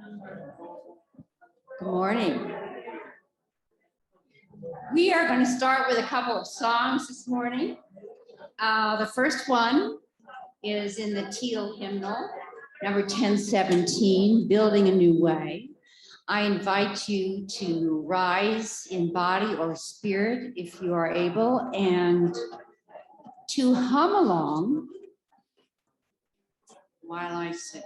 Good morning. We are going to start with a couple of songs this morning. The first one is in the Teal hymnal, number 1017, Building a New Way. I invite you to rise in body or spirit if you are able and to hum along while I sing.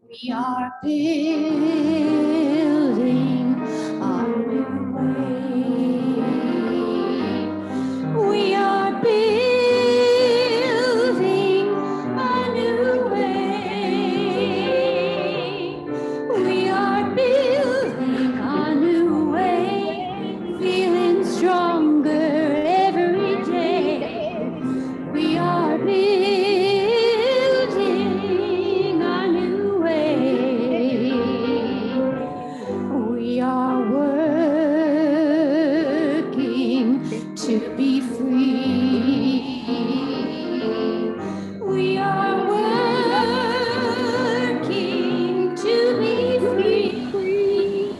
We are building a new way. We are building a new way. We are building a new way, feeling stronger every day. We are building a new way. We are working to be free. We are working to be free.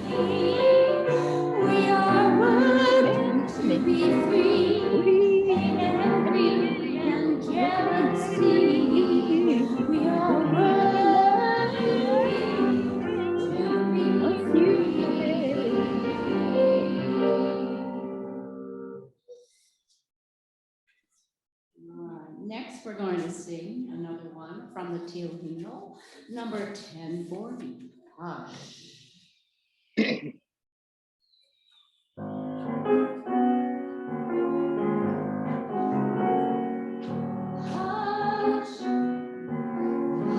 We are working to be free in envy and jealousy. We are working to be free. Next, we're going to sing another one from the Teal hymnal, number 1040. Hush. Hush,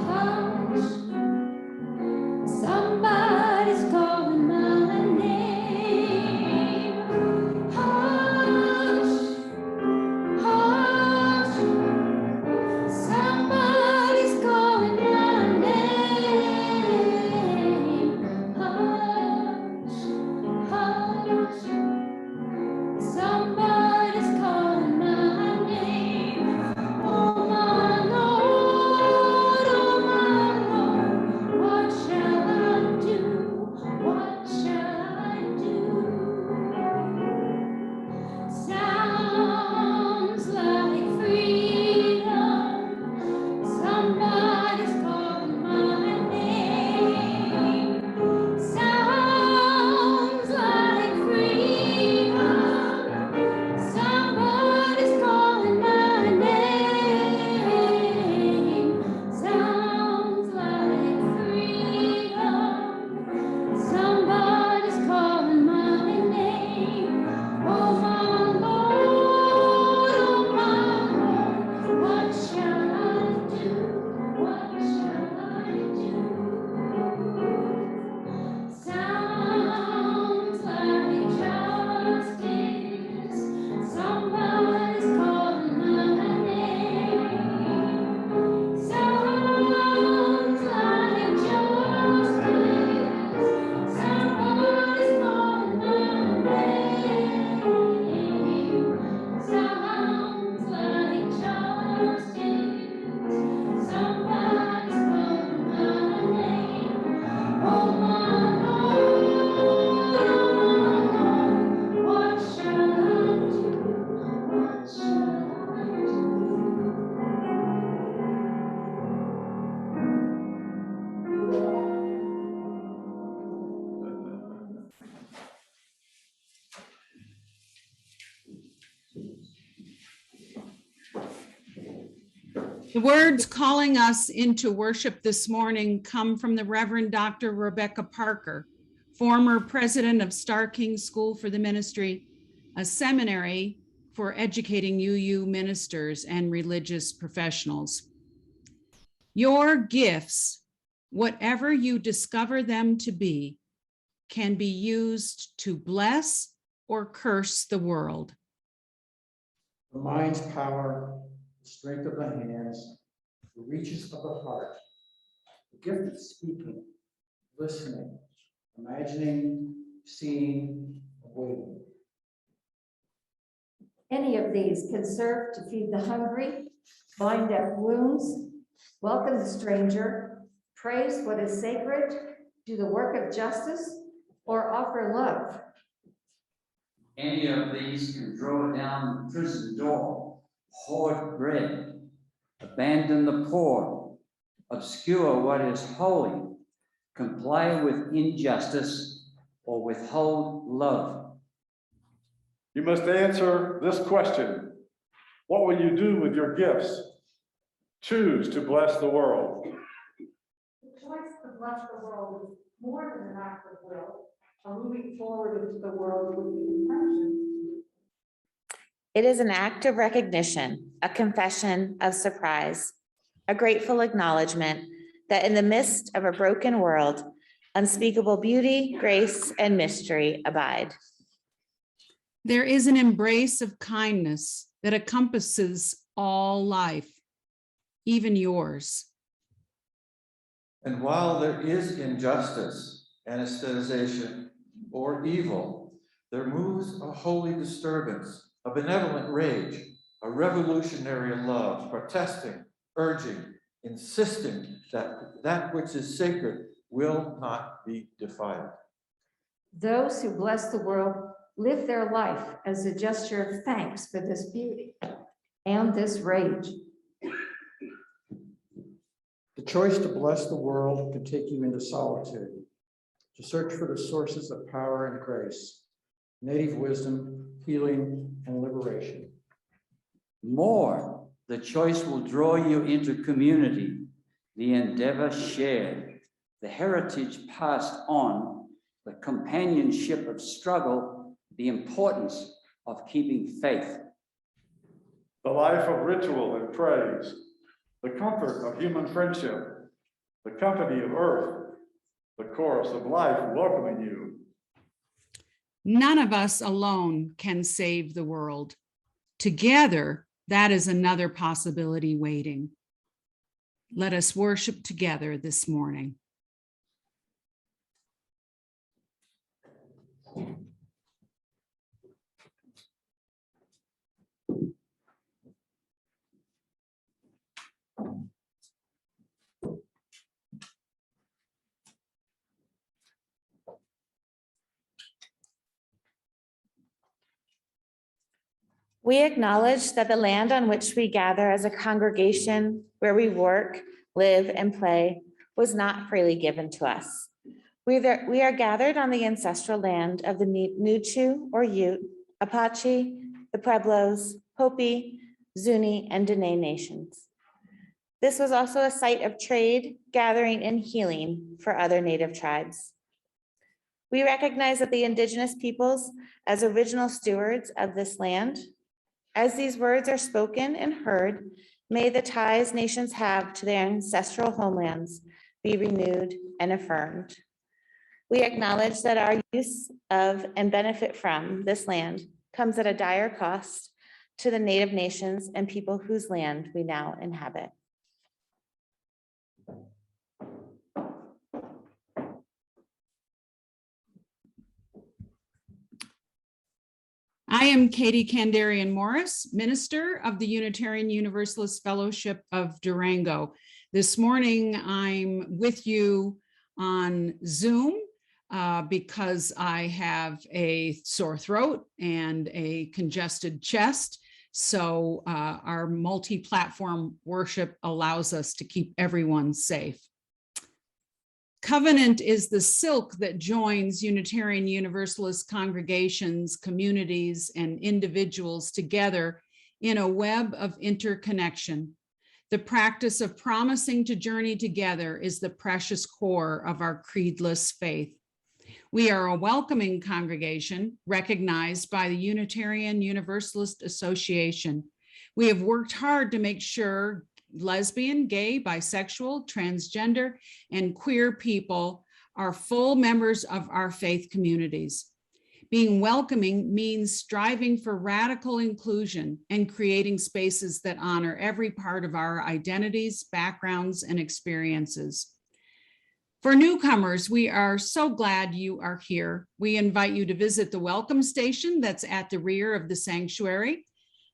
hush, somebody's calling my name. Hush, hush, somebody's calling my name. Hush, hush, somebody's calling my name. Oh my Lord, what shall I do? What shall I do? Sounds like freedom. Somebody's calling my name. Sounds like freedom. Somebody's calling my name. Sounds like freedom. Somebody's calling my name. Oh my Lord, what shall I do? What shall I do? Sounds like justice. Somebody's calling my name. Sounds like justice. Somebody's calling my name. Sounds like justice. Somebody's calling my name. Oh my Lord, what shall I do? What shall I do? The words calling us into worship this morning come from the Reverend Dr. Rebecca Parker, former president of Star King School for the Ministry, a seminary for educating UU ministers and religious professionals. Your gifts, whatever you discover them to be, can be used to bless or curse the world. The mind's power, the strength of the hands, the reaches of the heart, the gift of speaking, listening, imagining, seeing, and waiting. Any of these can serve to feed the hungry, bind up wounds, welcome the stranger, praise what is sacred, do the work of justice, or offer love. Any of these can draw down the prison door, hoard bread, abandon the poor, obscure what is holy, comply with injustice, or withhold love. You must answer this question. What will you do with your gifts? Choose to bless the world. The choice to bless the world is more than an act of will, a moving forward into the world with the intention. It is an act of recognition, a confession of surprise, a grateful acknowledgement that in the midst of a broken world, unspeakable beauty, grace, and mystery abide. There is an embrace of kindness that encompasses all life, even yours. And while there is injustice, anesthetization, or evil, there moves a holy disturbance, a benevolent rage, a revolutionary love, protesting, urging, insisting that that which is sacred will not be defiled. Those who bless the world live their life as a gesture of thanks for this beauty and this rage. The choice to bless the world can take you into solitude, to search for the sources of power and grace, native wisdom, healing, and liberation. More, the choice will draw you into community, the endeavor shared, the heritage passed on, the companionship of struggle, the importance of keeping faith. The life of ritual and praise, the comfort of human friendship, the company of earth, the chorus of life welcoming you. None of us alone can save the world. Together, that is another possibility waiting. Let us worship together this morning. We acknowledge that the land on which we gather as a congregation, where we work, live, and play, was not freely given to us. We are gathered on the ancestral land of the Nuchu or Ute, Apache, the Pueblos, Hopi, Zuni, and Dene nations. This was also a site of trade, gathering, and healing for other Native tribes. We recognize that the Indigenous peoples, as original stewards of this land, as these words are spoken and heard, may the ties nations have to their ancestral homelands be renewed and affirmed. We acknowledge that our use of and benefit from this land comes at a dire cost to the Native nations and people whose land we now inhabit. I am Katie Kandarian Morris, minister of the Unitarian Universalist Fellowship of Durango. This morning, I'm with you on Zoom because I have a sore throat and a congested chest. So our multi-platform worship allows us to keep everyone safe. Covenant is the silk that joins Unitarian Universalist congregations, communities, and individuals together in a web of interconnection. The practice of promising to journey together is the precious core of our creedless faith. We are a welcoming congregation recognized by the Unitarian Universalist Association. We have worked hard to make sure lesbian, gay, bisexual, transgender, and queer people are full members of our faith communities. Being welcoming means striving for radical inclusion and creating spaces that honor every part of our identities, backgrounds, and experiences. For newcomers, we are so glad you are here. We invite you to visit the welcome station that's at the rear of the sanctuary.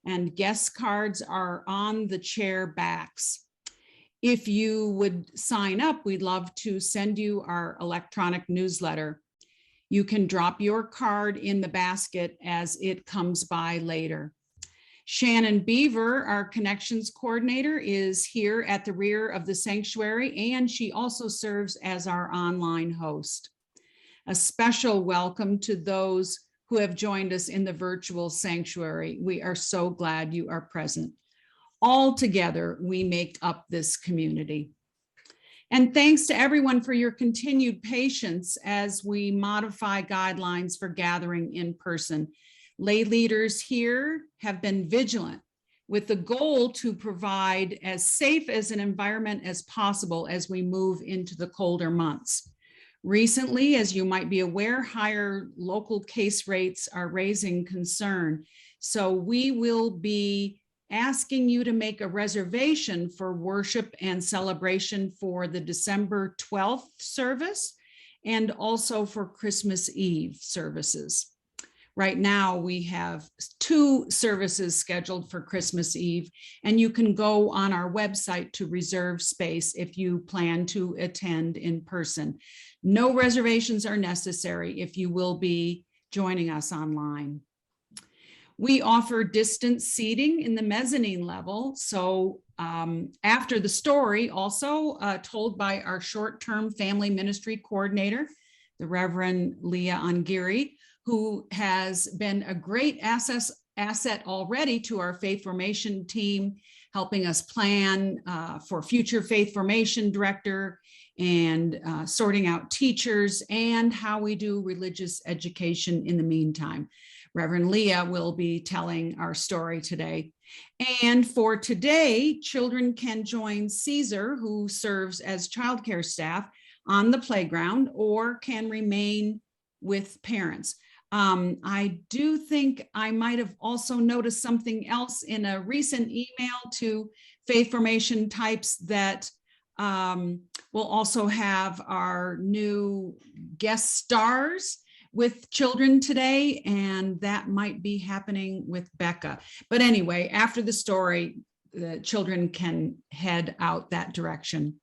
and guest cards are on the chair backs. If you would sign up, we'd love to send you our electronic newsletter. You can drop your card in the basket as it comes by later. Shannon Beaver, our connections coordinator, is here at the rear of the sanctuary, and she also serves as our online host. A special welcome to those who have joined us in the virtual sanctuary. We are so glad you are present. All together, we make up this community. And thanks to everyone for your continued patience as we modify guidelines for gathering in person. Lay leaders here have been vigilant with the goal to provide as safe as an environment as possible as we move into the colder months. Recently, as you might be aware, higher local case rates are raising concern. So we will be asking you to make a reservation for worship and celebration for the December 12th service and also for Christmas Eve services. Right now, we have 2 services scheduled for Christmas Eve, and you can go on our website to reserve space if you plan to attend in person. No reservations are necessary if you will be joining us online. We offer distance seating in the mezzanine level. So after the story, also told by our short-term family ministry coordinator, the Reverend Leah Angiri, who has been a great asset already to our faith formation team, helping us plan for future faith formation director and sorting out teachers and how we do religious education in the meantime. Reverend Leah will be telling our story today. And for today, children can join Caesar, who serves as childcare staff, on the playground or can remain with parents. I do think I might have also noticed something else in a recent email to faith formation types that we'll also have our new guest stars with children today, and that might be happening with Becca. But anyway, after the story, the children can head out that direction.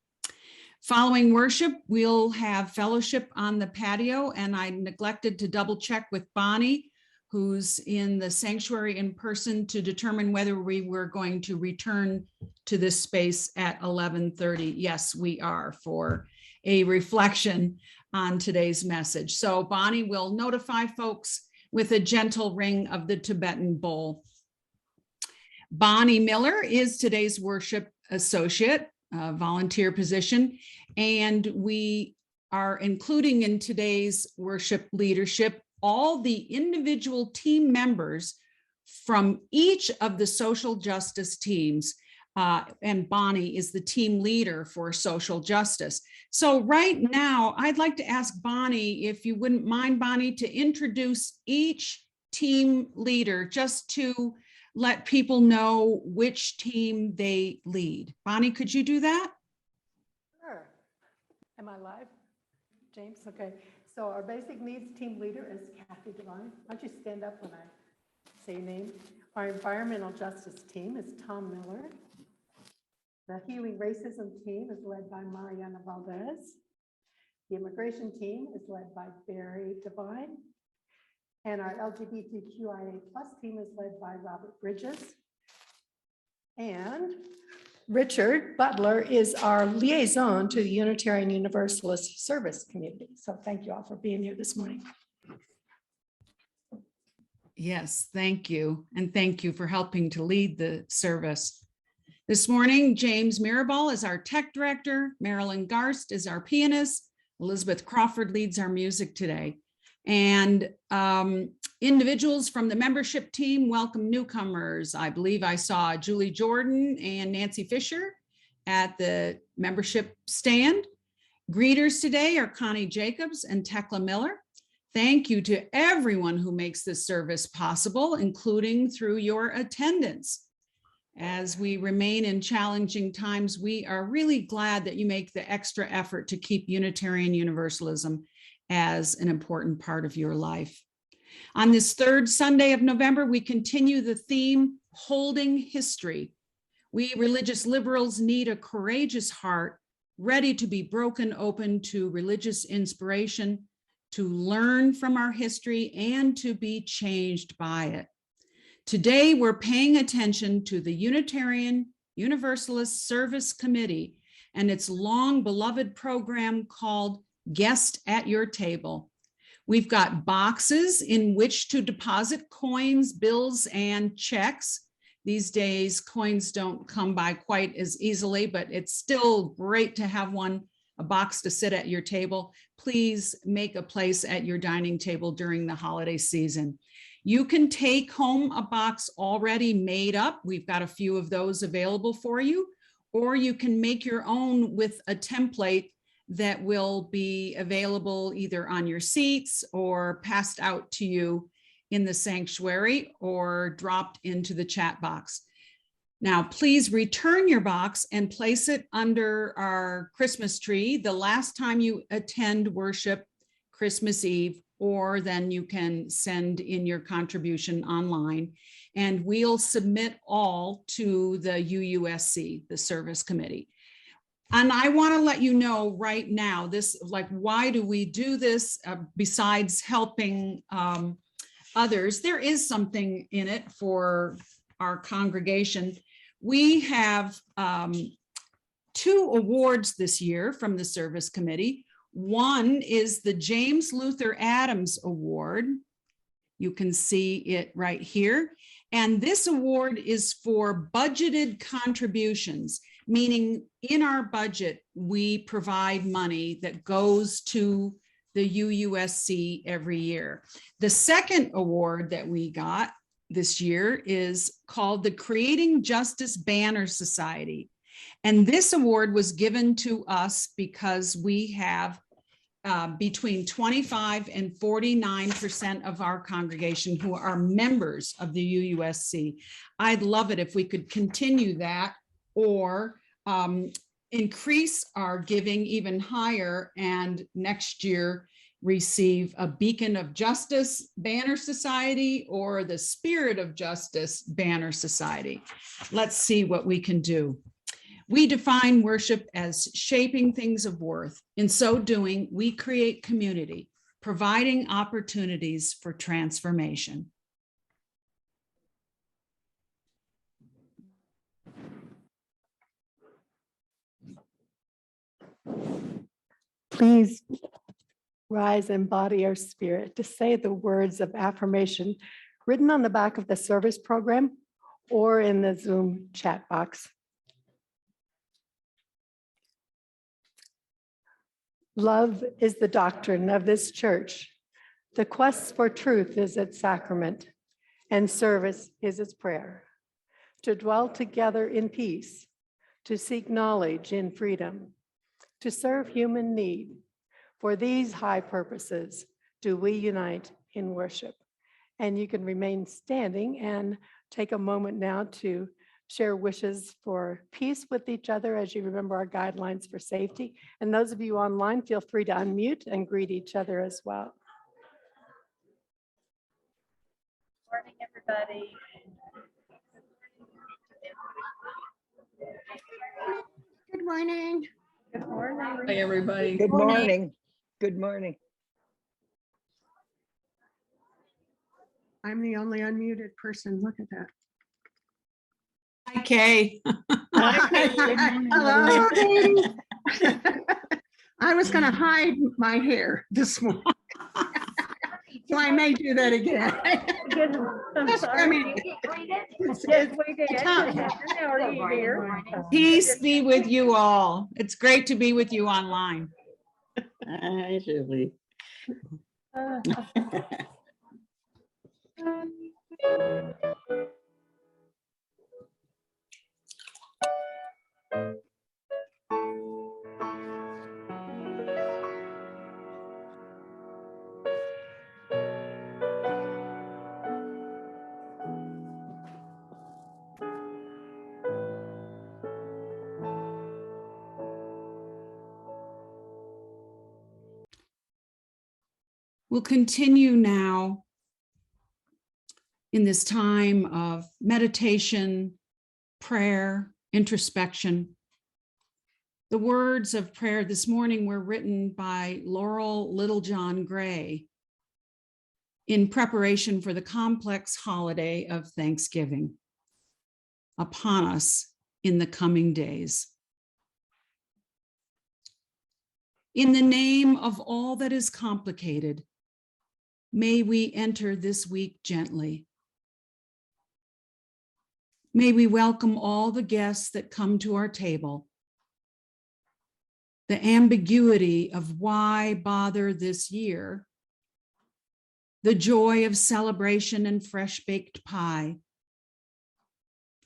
Following worship, we'll have fellowship on the patio, and I neglected to double check with Bonnie, who's in the sanctuary in person, to determine whether we were going to return to this space at 11:30. Yes, we are, for a reflection on today's message. So Bonnie will notify folks with a gentle ring of the Tibetan bowl. Bonnie Miller is today's worship associate, volunteer position, and we are including in today's worship leadership all the individual team members from each of the social justice teams. And Bonnie is the team leader for social justice. So right now, I'd like to ask Bonnie, if you wouldn't mind, Bonnie, to introduce each team leader just to let people know which team they lead. Bonnie, could you do that? Sure. Am I live? James, okay. So our basic needs team leader is Kathy Devine. Why don't you stand up when I say your name? Our environmental justice team is Tom Miller. The healing racism team is led by Mariana Valdez. The immigration team is led by Barry Devine. And our LGBTQIA+ team is led by Robert Bridges. And Richard Butler is our liaison to the Unitarian Universalist Service Community. So thank you all for being here this morning. Yes, thank you. And thank you for helping to lead the service. This morning, James Mirabal is our tech director. Marilyn Garst is our pianist. Elizabeth Crawford leads our music today. And individuals from the membership team welcome newcomers. I believe I saw Julie Jordan and Nancy Fisher at the membership stand. Greeters today are Connie Jacobs and Tekla Miller. Thank you to everyone who makes this service possible, including through your attendance. As we remain in challenging times, we are really glad that you make the extra effort to keep Unitarian Universalism as an important part of your life. On this third Sunday of November, we continue the theme, Holding History. We religious liberals need a courageous heart, ready to be broken open to religious inspiration, to learn from our history, and to be changed by it. Today, we're paying attention to the Unitarian Universalist Service Committee and its long beloved program called Guest at Your Table. We've got boxes in which to deposit coins, bills, and checks. These days, coins don't come by quite as easily, but it's still great to have a box to sit at your table. Please make a place at your dining table during the holiday season. You can take home a box already made up. We've got a few of those available for you, or you can make your own with a template that will be available either on your seats or passed out to you in the sanctuary or dropped into the chat box. Now, please return your box and place it under our Christmas tree the last time you attend worship Christmas Eve, or then you can send in your contribution online, and we'll submit all to the UUSC, the service committee. And I want to let you know right now, why do we do this besides helping others? There is something in it for our congregation. We have 2 awards this year from the service committee. One is the James Luther Adams Award. You can see it right here. And this award is for budgeted contributions, meaning in our budget, we provide money that goes to the UUSC every year. The second award that we got this year is called the Creating Justice Banner Society. And this award was given to us because we have between 25 and 49% of our congregation who are members of the UUSC. I'd love it if we could continue that, or increase our giving even higher, and next year receive a Beacon of Justice Banner Society or the Spirit of Justice Banner Society. Let's see what we can do. We define worship as shaping things of worth. In so doing, we create community, providing opportunities for transformation. Please rise and embody our spirit to say the words of affirmation written on the back of the service program or in the Zoom chat box. Love is the doctrine of this church. The quest for truth is its sacrament, and service is its prayer. To dwell together in peace, to seek knowledge in freedom, to serve human need. For these high purposes do we unite in worship. And you can remain standing and take a moment now to share wishes for peace with each other as you remember our guidelines for safety. And those of you online, feel free to unmute and greet each other as well. Morning, everybody. Good morning. Good morning. Hi, everybody. Good morning. Good morning. I'm the only unmuted person. Look at that. Hi, Kay. Hello. I was going to hide my hair this morning. So I may do that again. I'm sorry. Yes, we did. How are you, dear? Peace be with you all. It's great to be with you online. Hi, Julie. We'll continue now in this time of meditation, prayer, introspection. The words of prayer this morning were written by Laurel Littlejohn Gray in preparation for the complex holiday of Thanksgiving upon us in the coming days. In the name of all that is complicated, may we enter this week gently. May we welcome all the guests that come to our table. The ambiguity of why bother this year, the joy of celebration and fresh baked pie,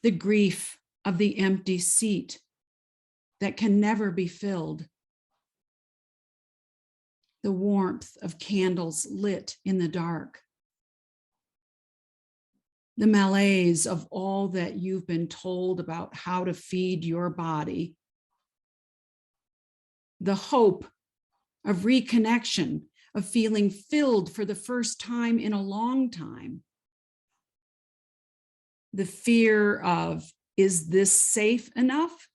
the grief of the empty seat that can never be filled, the warmth of candles lit in the dark, the malaise of all that you've been told about how to feed your body, the hope of reconnection, of feeling filled for the first time in a long time, the fear of, is this safe enough?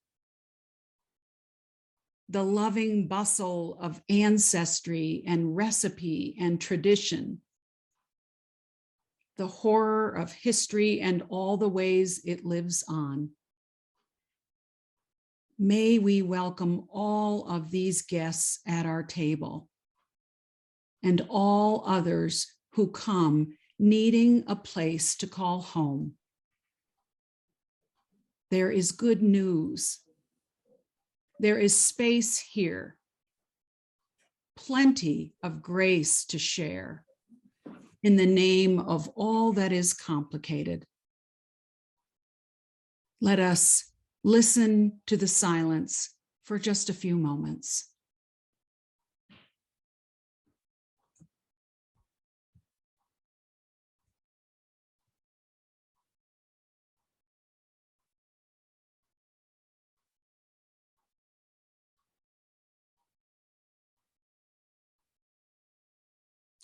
The loving bustle of ancestry and recipe and tradition, the horror of history and all the ways it lives on. May we welcome all of these guests at our table and all others who come needing a place to call home. There is good news. There is space here, plenty of grace to share in the name of all that is complicated. Let us listen to the silence for just a few moments.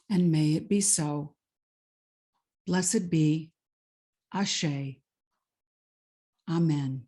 And may it be so. Blessed be. Ashe. Amen.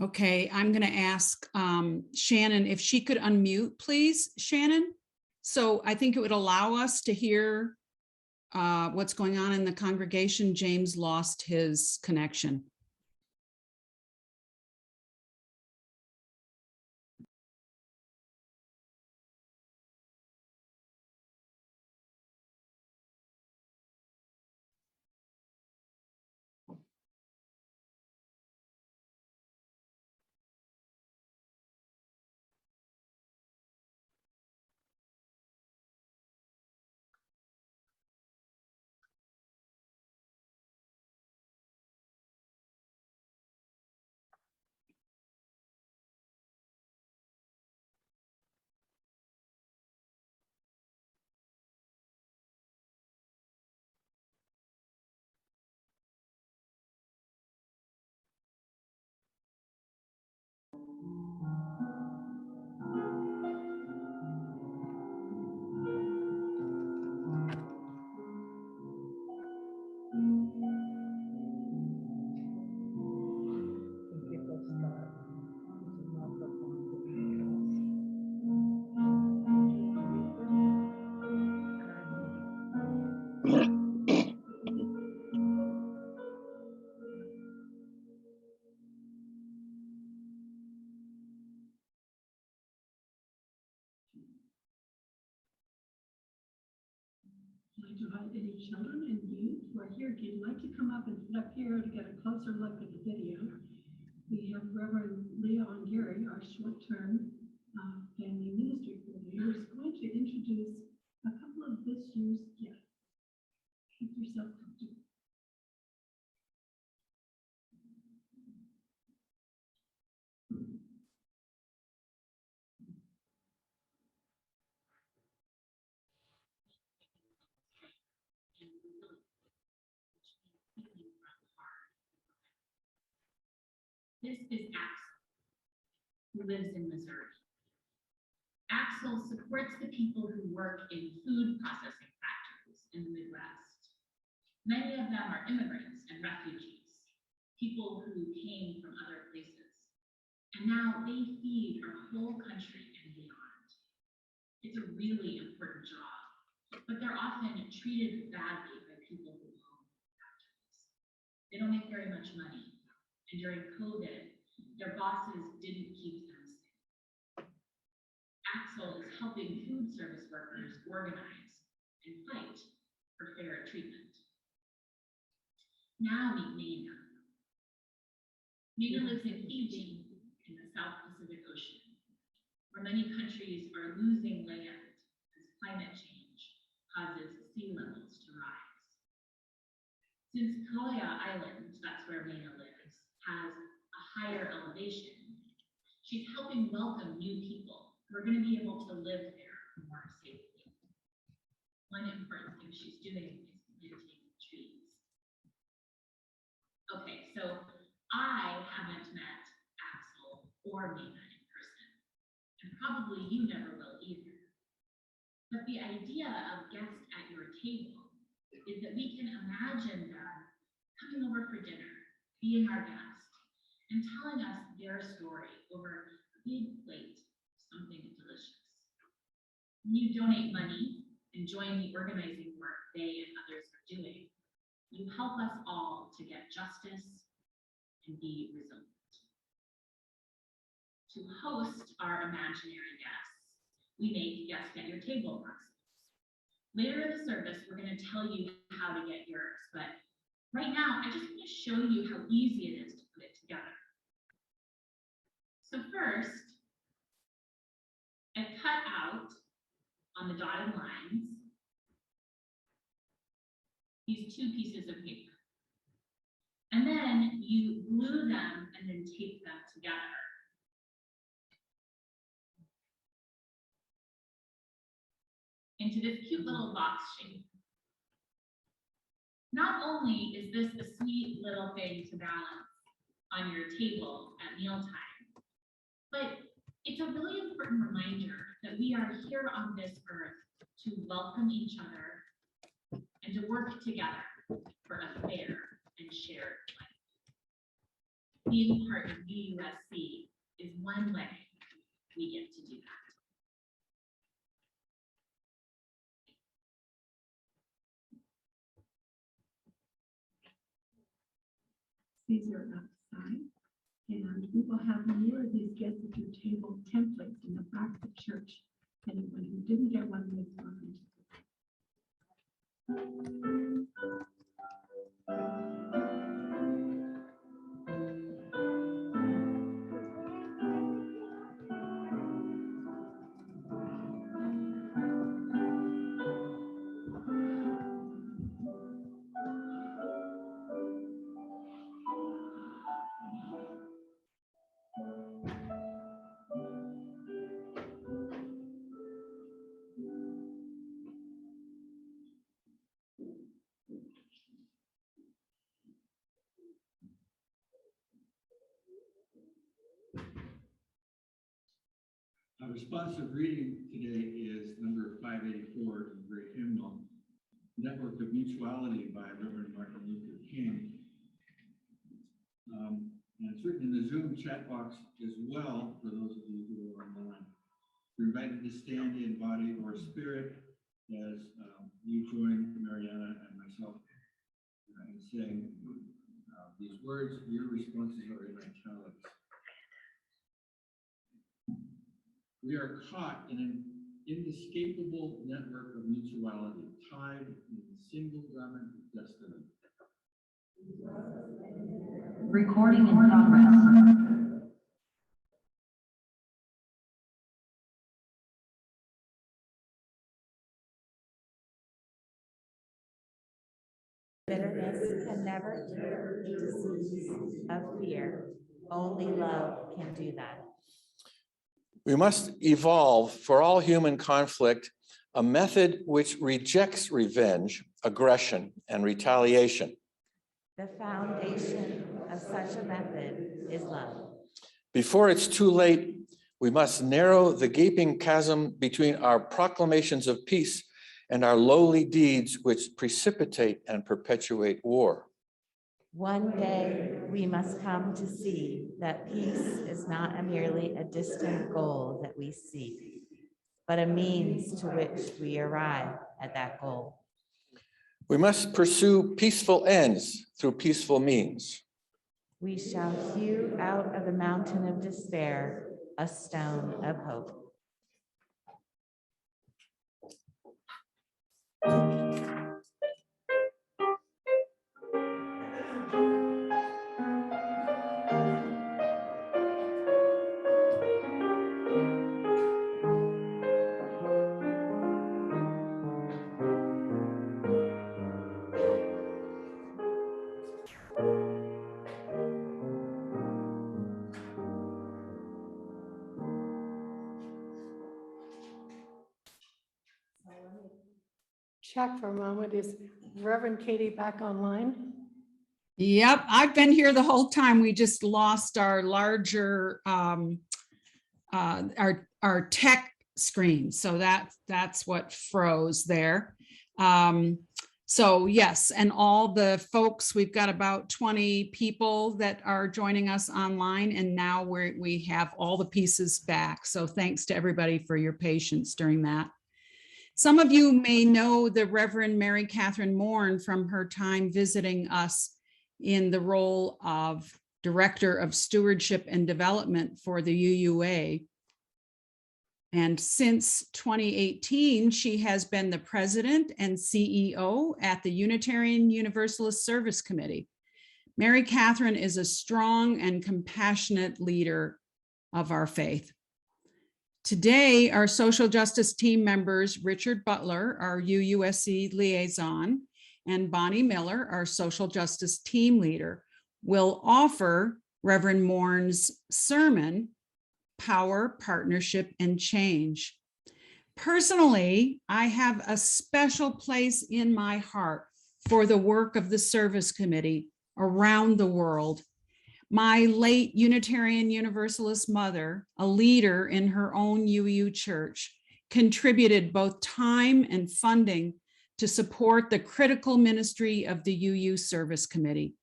Okay, I'm going to ask Shannon if she could unmute, please, Shannon. So I think it would allow us to hear what's going on in the congregation. James lost his connection. I'd like to invite any children and youth who are here, if you'd like to come up and sit up here to get a closer look at the video. We have Reverend Leon Gary, our short-term family ministry coordinator, is going to introduce a couple of this year's gifts. Keep yourself comfortable. This is Axel, who lives in Missouri. Axel supports the people who work in food processing factories in the Midwest. Many of them are immigrants and refugees, people who came from other places. And now they feed our whole country and beyond. It's a really important job, but they're often treated badly by people who own factories. They don't make very much money. And during COVID, their bosses didn't keep them safe. Axel is helping food service workers organize and fight for fair treatment. Now meet Nina. Nina lives in Fiji in the South Pacific Ocean, where many countries are losing land as climate change causes sea levels to rise. Since Kauai Island, that's where Nina lives, has a higher elevation, she's helping welcome new people who are going to be able to live there more safely. One important thing she's doing is planting trees. Okay, so I haven't met Axel or Nina in person, and probably you never will either. But the idea of guests at your table is that we can imagine them coming over for dinner, being our guest, and telling us their story over a big plate of something delicious. When you donate money and join the organizing work they and others are doing, you help us all to get justice and be resilient. To host our imaginary guests, we make guest at your table boxes. Later in the service, we're going to tell you how to get yours, but right now, I just want to show you how easy it is to put it together. So first, I cut out on the dotted lines these two pieces of paper. And then you glue them and then tape them together. Into this cute little box shape. Not only is this a sweet little thing to balance on your table at mealtime, but it's a really important reminder that we are here on this earth to welcome each other and to work together for a fair and shared life. being part of UUSC is one way we get to do that. These are outside, and we will have more of these get at your table templates in the back of the church. Anyone who didn't get one may find. Our responsive reading today is number 584 in the Great Hymnal, Network of Mutuality by Reverend Martin Luther King. And it's written in the Zoom chat box as well for those of you who are online. You're invited to stand in body or spirit as you join Mariana and myself in saying these words. Your responses are in italics. We are caught in an inescapable network of mutuality, tied in a single garment of destiny. Recording in progress. Bitterness can never cure the disease of fear. Only love can do that. We must evolve for all human conflict a method which rejects revenge, aggression, and retaliation. The foundation of such a method is love. Before it's too late, we must narrow the gaping chasm between our proclamations of peace and our lowly deeds which precipitate and perpetuate war. One day we must come to see that peace is not merely a distant goal that we seek, but a means to which we arrive at that goal. We must pursue peaceful ends through peaceful means. We shall hew out of the mountain of despair a stone of hope. Check for a moment. Is Reverend Katie back online? Yep, I've been here the whole time. We just lost our larger, our tech screen. So that's what froze there. So yes, and all the folks, we've got about 20 people that are joining us online, and now we have all the pieces back. So thanks to everybody for your patience during that. Some of you may know the Reverend Mary Catherine Mourn from her time visiting us in the role of Director of Stewardship and Development for the UUA. And since 2018, she has been the President and CEO at the Unitarian Universalist Service Committee. Mary Catherine is a strong and compassionate leader of our faith. Today, our social justice team members, Richard Butler, our UUSC liaison, and Bonnie Miller, our social justice team leader, will offer Reverend Mourn's sermon, Power, Partnership, and Change. Personally, I have a special place in my heart for the work of the service committee around the world. My late Unitarian Universalist mother, a leader in her own UU church, contributed both time and funding to support the critical ministry of the UU Service Committee.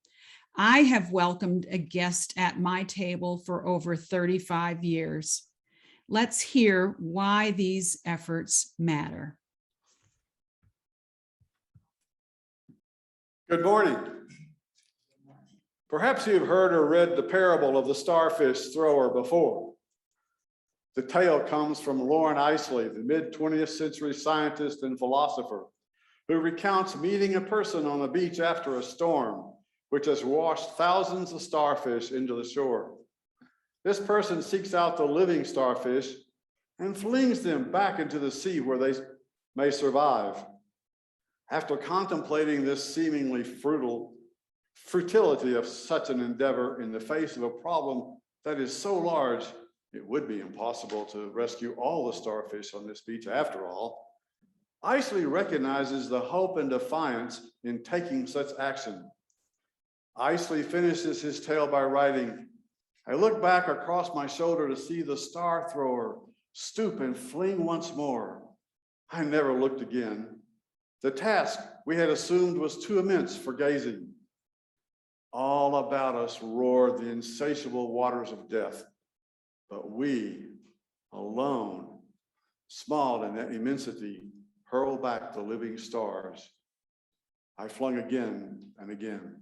I have welcomed a guest at my table for over 35 years. Let's hear why these efforts matter. Good morning. Perhaps you've heard or read the parable of the starfish thrower before. The tale comes from Lauren Isley, the mid-20th century scientist and philosopher, who recounts meeting a person on a beach after a storm, which has washed thousands of starfish into the shore. This person seeks out the living starfish and flings them back into the sea where they may survive. After contemplating this seemingly futility of such an endeavor in the face of a problem that is so large, it would be impossible to rescue all the starfish on this beach after all, Isley recognizes the hope and defiance in taking such action. Isley finishes his tale by writing, "I look back across my shoulder to see the star thrower stoop and fling once more. I never looked again. The task we had assumed was too immense for gazing. All about us roared the insatiable waters of death, but we, alone, small in that immensity, hurled back the living stars. I flung again and again."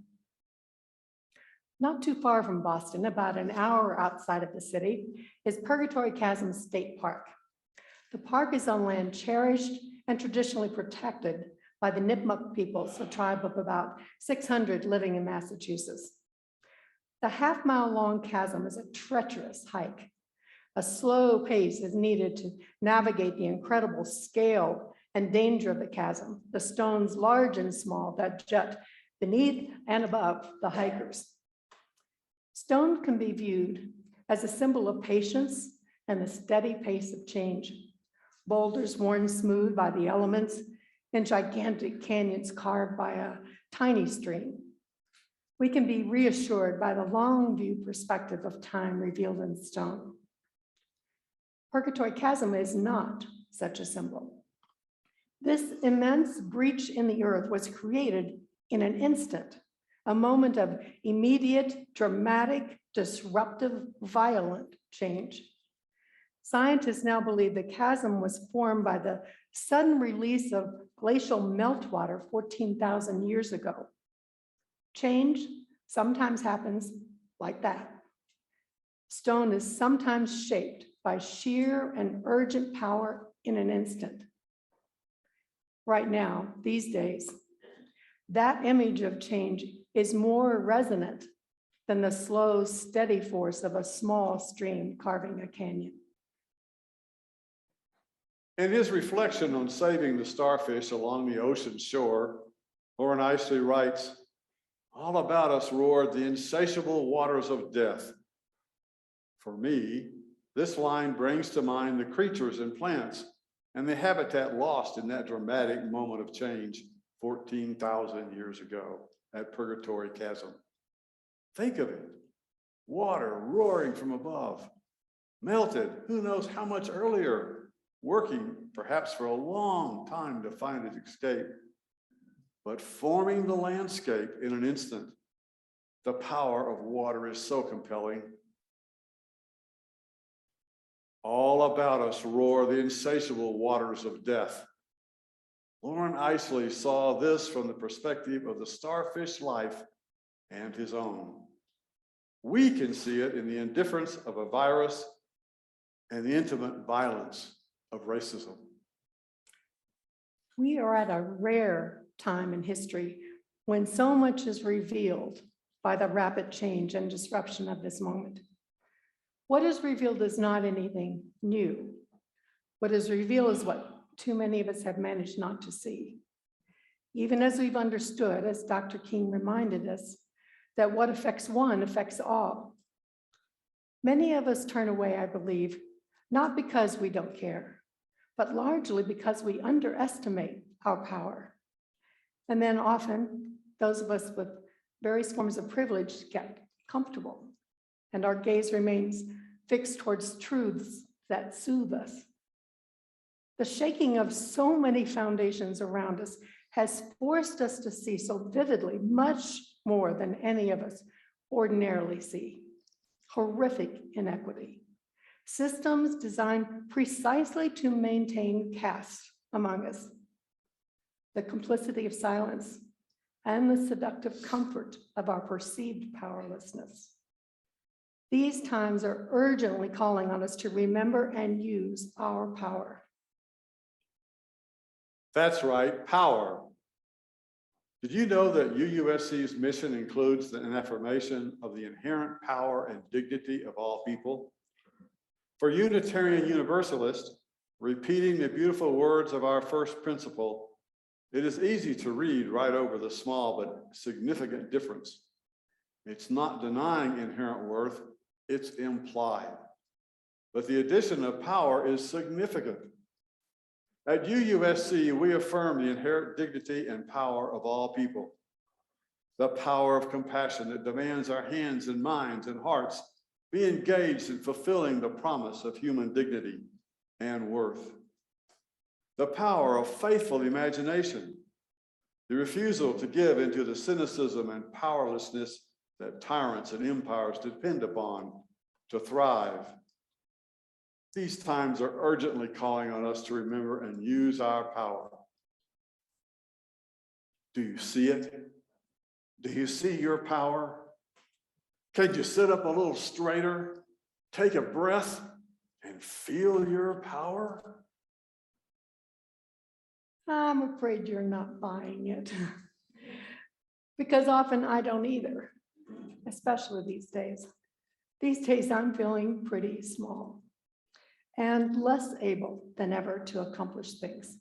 Not too far from Boston, about an hour outside of the city, is Purgatory Chasm State Park. The park is on land cherished and traditionally protected by the Nipmuc peoples, a tribe of about 600 living in Massachusetts. The half-mile-long chasm is a treacherous hike. A slow pace is needed to navigate the incredible scale and danger of the chasm, the stones large and small that jut beneath and above the hikers. Stone can be viewed as a symbol of patience and the steady pace of change. Boulders worn smooth by the elements and gigantic canyons carved by a tiny stream. We can be reassured by the long view perspective of time revealed in stone. Purgatory Chasm is not such a symbol. This immense breach in the earth was created in an instant, a moment of immediate, dramatic, disruptive, violent change. Scientists now believe the chasm was formed by the sudden release of glacial meltwater 14,000 years ago. Change sometimes happens like that. Stone is sometimes shaped by sheer and urgent power in an instant. Right now, these days, that image of change is more resonant than the slow, steady force of a small stream carving a canyon. In his reflection on saving the starfish along the ocean shore, Lauren Isley writes, "All about us roared the insatiable waters of death." For me, this line brings to mind the creatures and plants and the habitat lost in that dramatic moment of change 14,000 years ago at Purgatory Chasm. Think of it, water roaring from above, melted who knows how much earlier, working perhaps for a long time to find its escape, but forming the landscape in an instant. The power of water is so compelling. All about us roar the insatiable waters of death. Lauren Isley saw this from the perspective of the starfish life and his own. We can see it in the indifference of a virus and the intimate violence of racism. We are at a rare time in history when so much is revealed by the rapid change and disruption of this moment. What is revealed is not anything new. What is revealed is what too many of us have managed not to see. Even as we've understood, as Dr. King reminded us, that what affects one affects all. Many of us turn away, I believe, not because we don't care, but largely because we underestimate our power. And then often, those of us with various forms of privilege get comfortable, and our gaze remains fixed towards truths that soothe us. The shaking of so many foundations around us has forced us to see so vividly much more than any of us ordinarily see. Horrific inequity. Systems designed precisely to maintain caste among us. The complicity of silence and the seductive comfort of our perceived powerlessness. These times are urgently calling on us to remember and use our power. That's right, power. Did you know that UUSC's mission includes an affirmation of the inherent power and dignity of all people? For Unitarian Universalists, repeating the beautiful words of our first principle, it is easy to read right over the small but significant difference. It's not denying inherent worth, it's implied. But the addition of power is significant. At UUSC, we affirm the inherent dignity and power of all people. The power of compassion that demands our hands and minds and hearts be engaged in fulfilling the promise of human dignity and worth. The power of faithful imagination, the refusal to give into the cynicism and powerlessness that tyrants and empires depend upon to thrive. These times are urgently calling on us to remember and use our power. Do you see it? Do you see your power? Can you sit up a little straighter, take a breath, and feel your power? I'm afraid you're not buying it. Because often I don't either, especially these days. These days I'm feeling pretty small and less able than ever to accomplish things.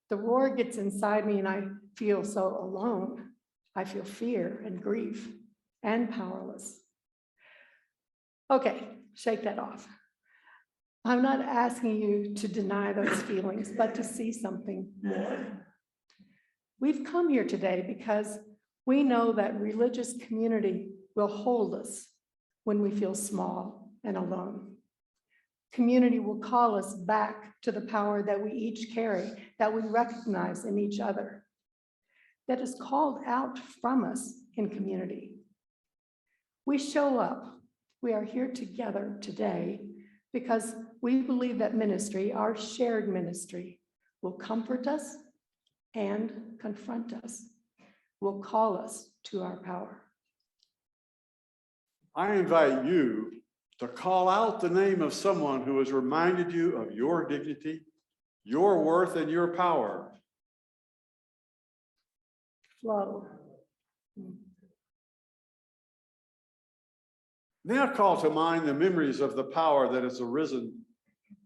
The roar gets inside me and I feel so alone. I feel fear and grief and powerless. Okay, shake that off. I'm not asking you to deny those feelings, but to see something more. We've come here today because we know that religious community will hold us when we feel small and alone. Community will call us back to the power that we each carry, that we recognize in each other, that is called out from us in community. We show up. We are here together today because we believe that ministry, our shared ministry, will comfort us and confront us, will call us to our power. I invite you to call out the name of someone who has reminded you of your dignity, your worth, and your power. Flow. Now call to mind the memories of the power that has arisen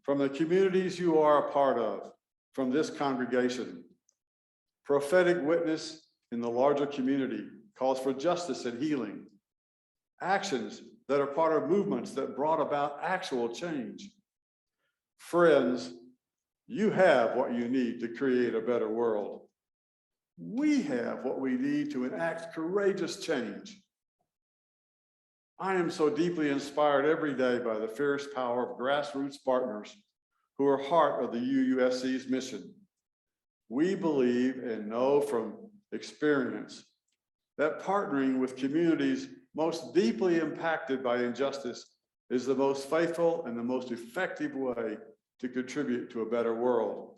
from the communities you are a part of, from this congregation. Prophetic witness in the larger community calls for justice and healing. Actions that are part of movements that brought about actual change. Friends, you have what you need to create a better world. We have what we need to enact courageous change. I am so deeply inspired every day by the fierce power of grassroots partners who are heart of the UUSC's mission. We believe and know from experience that partnering with communities most deeply impacted by injustice is the most faithful and the most effective way to contribute to a better world.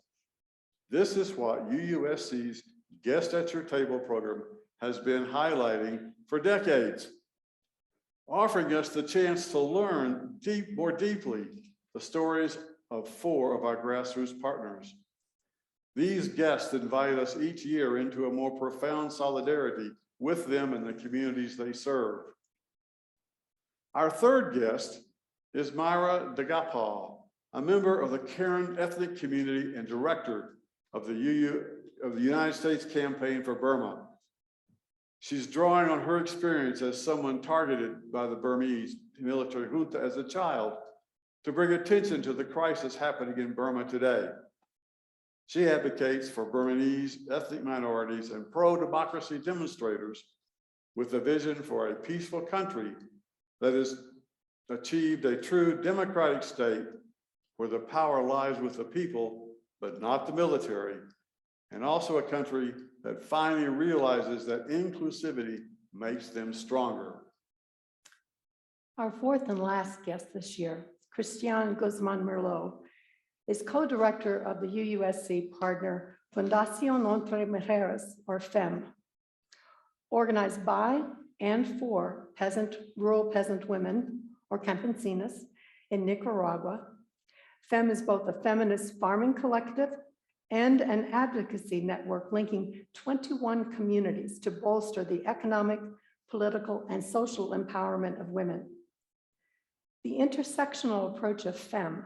This is what UUSC's Guest at Your Table program has been highlighting for decades, offering us the chance to learn more deeply the stories of 4 of our grassroots partners. These guests invite us each year into a more profound solidarity with them and the communities they serve. Our third guest is Myra Dagapal, a member of the Karen ethnic community and director of the United States Campaign for Burma. She's drawing on her experience as someone targeted by the Burmese military junta as a child to bring attention to the crisis happening in Burma today. She advocates for Burmese ethnic minorities and pro-democracy demonstrators with a vision for a peaceful country that has achieved a true democratic state where the power lies with the people, but not the military, and also a country that finally realizes that inclusivity makes them stronger. Our fourth and last guest this year, Christian Guzman Merlot, is co-director of the UUSC partner Fundación Entre Mujeres, or FEM, organized by and for rural peasant women, or campesinas, in Nicaragua. FEM is both a feminist farming collective and an advocacy network linking 21 communities to bolster the economic, political, and social empowerment of women. The intersectional approach of FEM,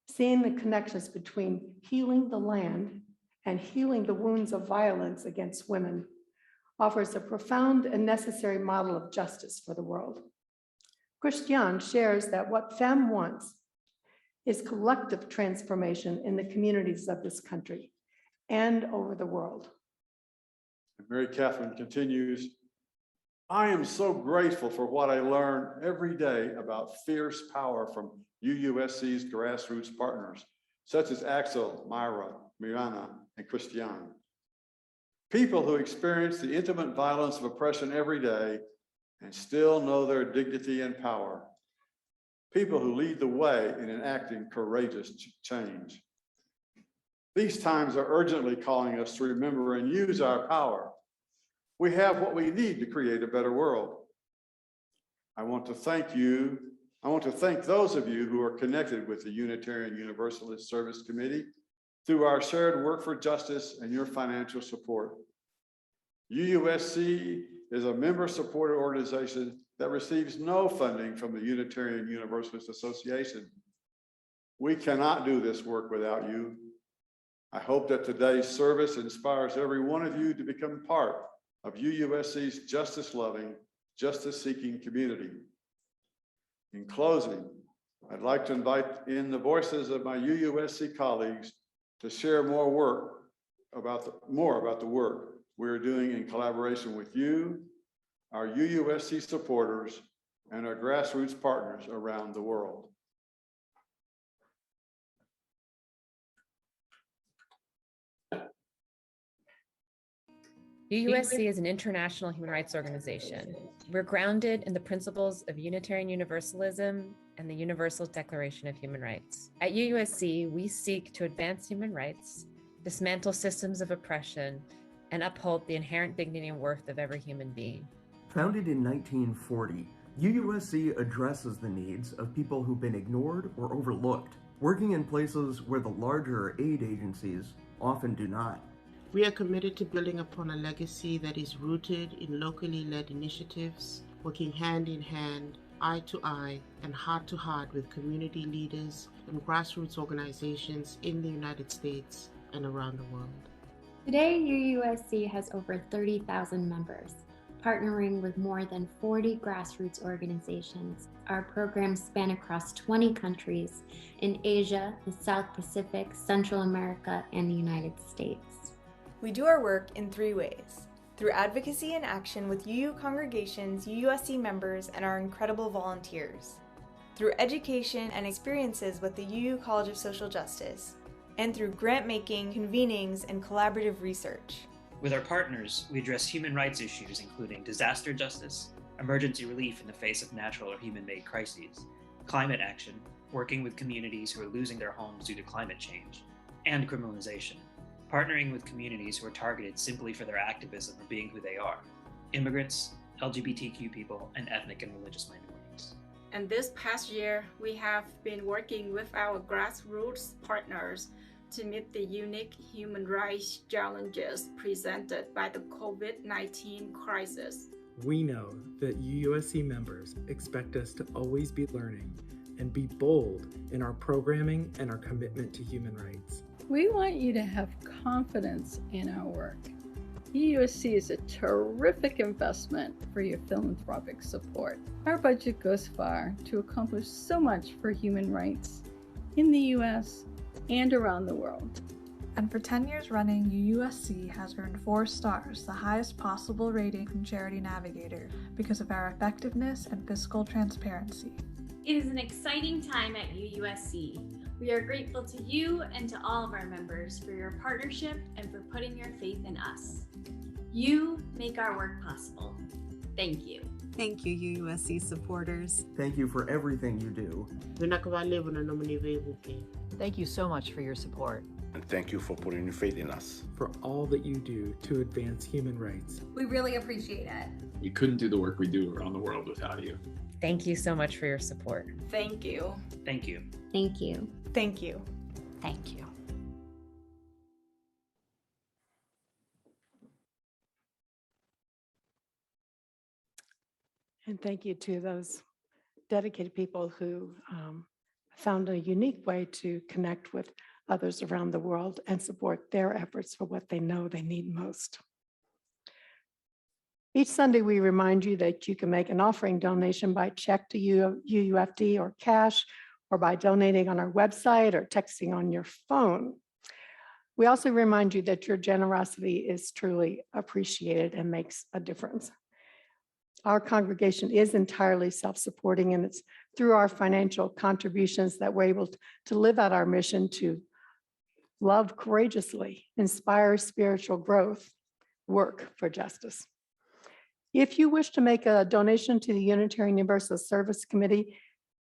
seeing the connections between healing the land and healing the wounds of violence against women, offers a profound and necessary model of justice for the world. Christian shares that what FEM wants is collective transformation in the communities of this country and over the world. Mary Catherine continues, I am so grateful for what I learn every day about fierce power from UUSC's grassroots partners, such as Axel, Myra, Mirana, and Christian. People who experience the intimate violence of oppression every day and still know their dignity and power. People who lead the way in enacting courageous change. These times are urgently calling us to remember and use our power. We have what we need to create a better world. I want to thank you. I want to thank those of you who are connected with the Unitarian Universalist Service Committee through our shared work for justice and your financial support. UUSC is a member-supported organization that receives no funding from the Unitarian Universalist Association. We cannot do this work without you. I hope that today's service inspires every one of you to become part of UUSC's justice-loving, justice-seeking community. In closing, I'd like to invite in the voices of my UUSC colleagues to share more about the work we're doing in collaboration with you, our UUSC supporters, and our grassroots partners around the world. UUSC is an international human rights organization. We're grounded in the principles of Unitarian Universalism and the Universal Declaration of Human Rights. At UUSC, we seek to advance human rights, dismantle systems of oppression, and uphold the inherent dignity and worth of every human being. Founded in 1940, UUSC addresses the needs of people who've been ignored or overlooked, working in places where the larger aid agencies often do not. We are committed to building upon a legacy that is rooted in locally led initiatives, working hand in hand, eye to eye, and heart to heart with community leaders and grassroots organizations in the United States and around the world. Today, UUSC has over 30,000 members, partnering with more than 40 grassroots organizations. Our programs span across 20 countries in Asia, the South Pacific, Central America, and the United States. We do our work in 3 ways: through advocacy and action with UU congregations, UUSC members, and our incredible volunteers, through education and experiences with the UU College of Social Justice, and through grant-making, convenings, and collaborative research. With our partners, we address human rights issues including disaster justice, emergency relief in the face of natural or human-made crises, climate action, working with communities who are losing their homes due to climate change, and criminalization, partnering with communities who are targeted simply for their activism or being who they are, immigrants, LGBTQ people, and ethnic and religious minorities. And this past year, we have been working with our grassroots partners to meet the unique human rights challenges presented by the COVID-19 crisis. We know that UUSC members expect us to always be learning and be bold in our programming and our commitment to human rights. We want you to have confidence in our work. UUSC is a terrific investment for your philanthropic support. Our budget goes far to accomplish so much for human rights in the U.S. and around the world. And for 10 years running, UUSC has earned 4 stars, the highest possible rating from Charity Navigator, because of our effectiveness and fiscal transparency. It is an exciting time at UUSC. We are grateful to you and to all of our members for your partnership and for putting your faith in us. You make our work possible. Thank you. Thank you, UUSC supporters. Thank you for everything you do. Thank you so much for your support. And thank you for putting your faith in us. For all that you do to advance human rights. We really appreciate it. We couldn't do the work we do around the world without you. Thank you so much for your support. Thank you. Thank you. Thank you. Thank you. Thank you. And thank you to those dedicated people who found a unique way to connect with others around the world and support their efforts for what they know they need most. Each Sunday, we remind you that you can make an offering donation by check to UUFD or cash, or by donating on our website or texting on your phone. We also remind you that your generosity is truly appreciated and makes a difference. Our congregation is entirely self-supporting, and it's through our financial contributions that we're able to live out our mission to love courageously, inspire spiritual growth, work for justice. If you wish to make a donation to the Unitarian Universalist Service Committee,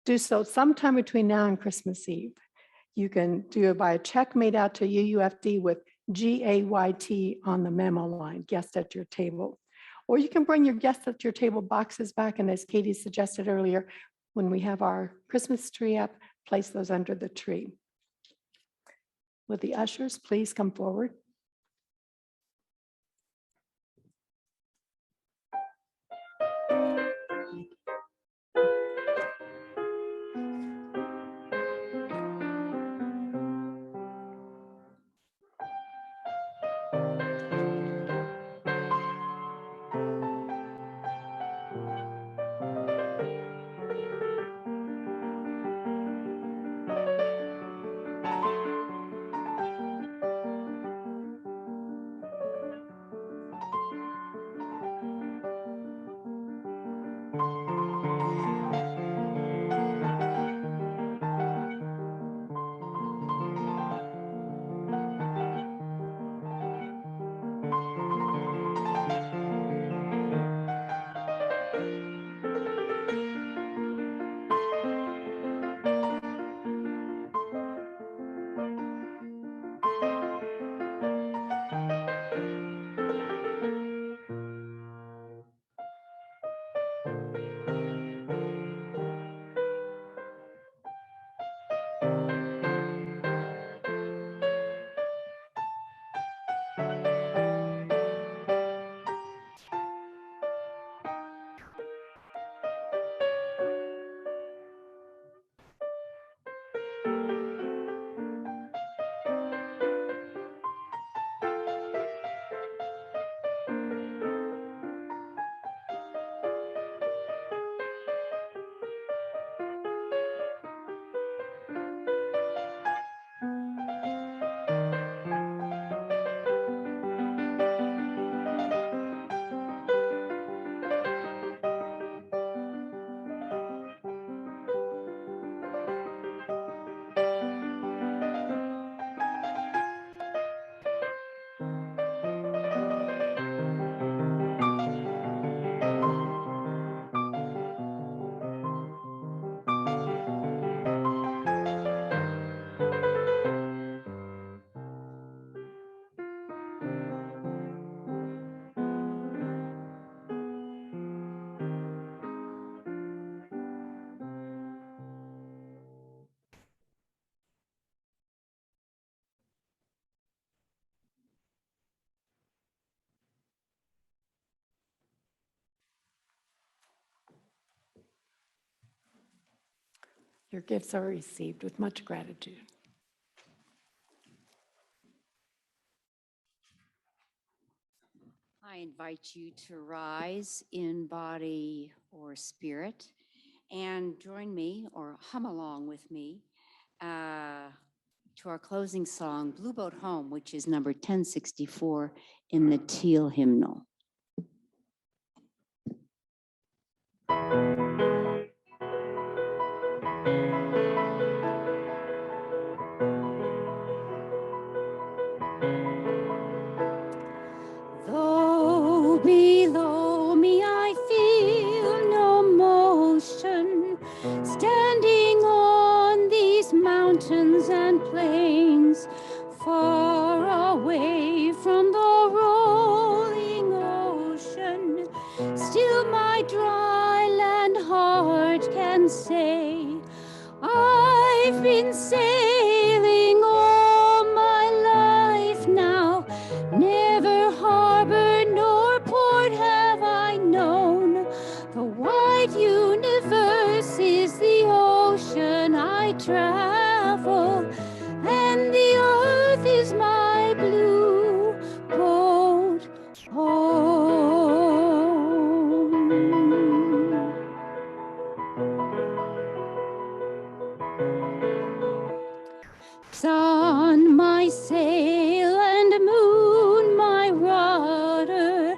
do so sometime between now and Christmas Eve. You can do it by a check made out to UUFD with GAYT on the memo line, guest at your table. Or you can bring your guest at your table boxes back, and as Katie suggested earlier, when we have our Christmas tree up, place those under the tree. Would the ushers please come forward? Your gifts are received with much gratitude. I invite you to rise in body or spirit and join me or hum along with me to our closing song, Blue Boat Home, which is number 1064 in the Teal hymnal. Though below me I feel mountains and plains, far away from the rolling ocean. Still my dry land heart can say, I've been sailing all my life now. Never harbor nor port have I known. The wide universe is the ocean I travel, and the earth is my blue boat home. Sun, my sail, and moon, my rudder,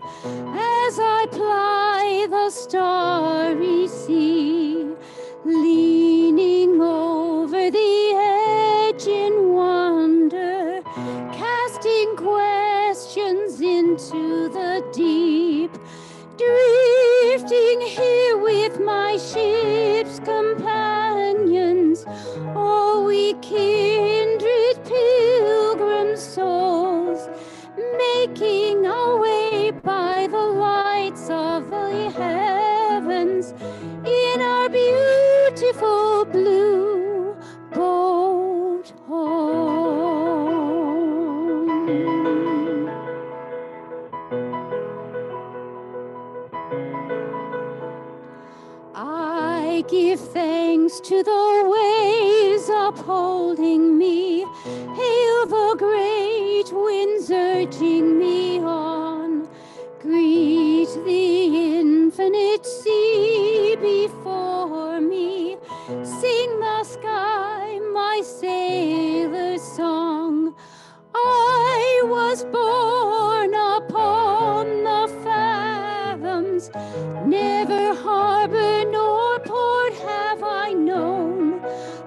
as I ply the starry sea, leaning over the edge in wonder, casting questions into the deep, drifting here with my ship's companions, all we kindred pilgrim souls, making our way by the lights of the heavens in our beautiful blue boat home. I give thanks to the waves upholding me, hail the great winds urging me on, greet the infinite sea before me, sing the sky my sailor's song. I was born upon the fathoms, never harbor nor port have I known.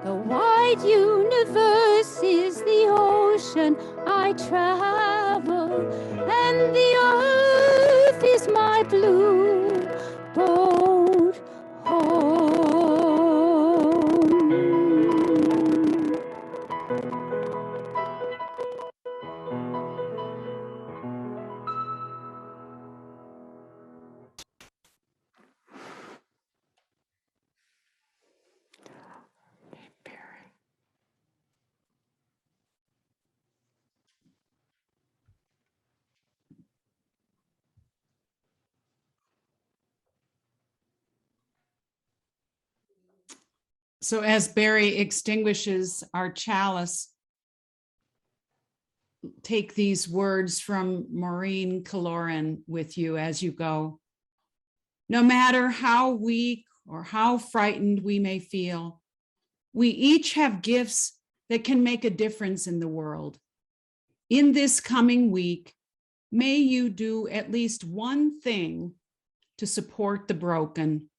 The wide universe is the ocean I travel, and the earth is my blue boat home. So as Barry extinguishes our chalice, take these words from Maureen Kaloran with you as you go. No matter how weak or how frightened we may feel, we each have gifts that can make a difference in the world. In this coming week, may you do at least one thing to support the broken,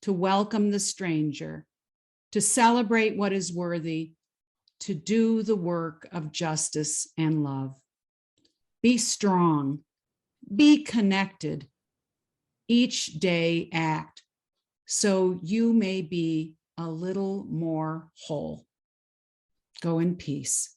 to welcome the stranger, to celebrate what is worthy, to do the work of justice and love. Be strong, be connected. Each day act so you may be a little more whole. Go in peace.